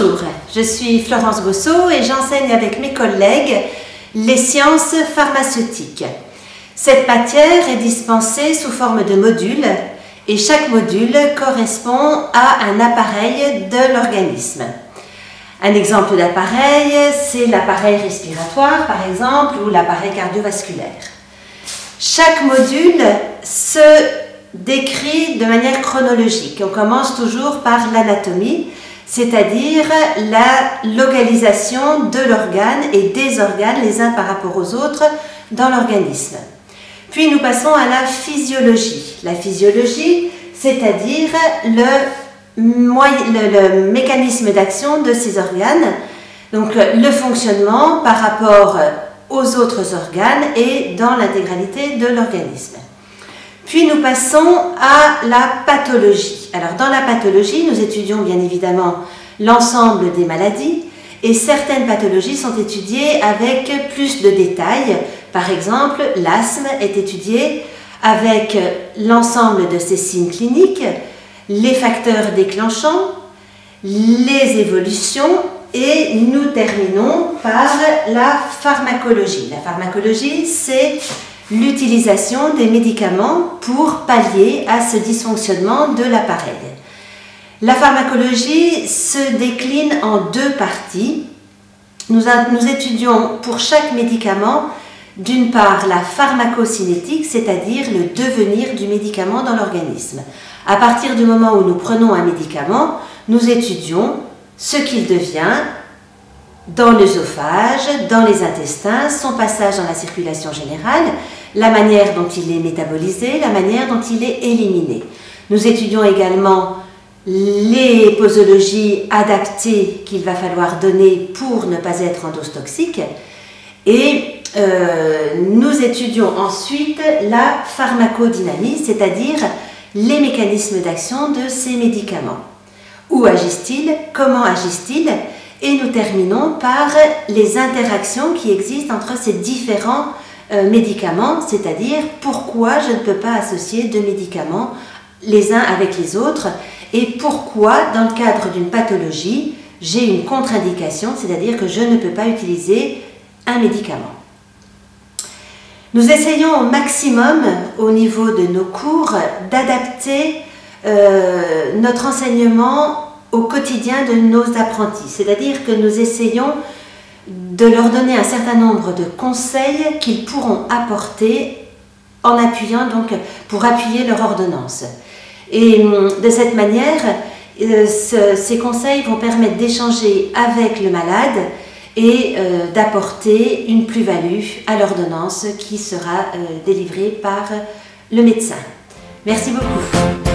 Bonjour, je suis Florence Gossot et j'enseigne avec mes collègues les sciences pharmaceutiques. Cette matière est dispensée sous forme de modules et chaque module correspond à un appareil de l'organisme. Un exemple d'appareil, c'est l'appareil respiratoire par exemple ou l'appareil cardiovasculaire. Chaque module se décrit de manière chronologique. On commence toujours par l'anatomie, c'est-à-dire la localisation de l'organe et des organes les uns par rapport aux autres dans l'organisme. Puis nous passons à la physiologie. La physiologie, c'est-à-dire le mécanisme d'action de ces organes, donc le fonctionnement par rapport aux autres organes et dans l'intégralité de l'organisme. Puis nous passons à la pathologie. Alors dans la pathologie, nous étudions bien évidemment l'ensemble des maladies et certaines pathologies sont étudiées avec plus de détails. Par exemple, l'asthme est étudié avec l'ensemble de ses signes cliniques, les facteurs déclenchants, les évolutions et nous terminons par la pharmacologie. La pharmacologie, c'est l'utilisation des médicaments pour pallier à ce dysfonctionnement de l'appareil. La pharmacologie se décline en deux parties. Nous étudions pour chaque médicament, d'une part la pharmacocinétique, c'est-à-dire le devenir du médicament dans l'organisme. À partir du moment où nous prenons un médicament, nous étudions ce qu'il devient dans l'œsophage, dans les intestins, son passage dans la circulation générale, la manière dont il est métabolisé, la manière dont il est éliminé. Nous étudions également les posologies adaptées qu'il va falloir donner pour ne pas être en dose toxique et nous étudions ensuite la pharmacodynamie, c'est-à-dire les mécanismes d'action de ces médicaments. Où agissent-ils? Comment agissent-ils? Et nous terminons par les interactions qui existent entre ces différents médicaments, c'est-à-dire pourquoi je ne peux pas associer deux médicaments les uns avec les autres et pourquoi, dans le cadre d'une pathologie, j'ai une contre-indication, c'est-à-dire que je ne peux pas utiliser un médicament. Nous essayons au maximum, au niveau de nos cours, d'adapter notre enseignement au quotidien de nos apprentis, c'est-à-dire que nous essayons de leur donner un certain nombre de conseils qu'ils pourront apporter en appuyant, donc, pour appuyer leur ordonnance. Et de cette manière, ces conseils vont permettre d'échanger avec le malade et d'apporter une plus-value à l'ordonnance qui sera délivrée par le médecin. Merci beaucoup.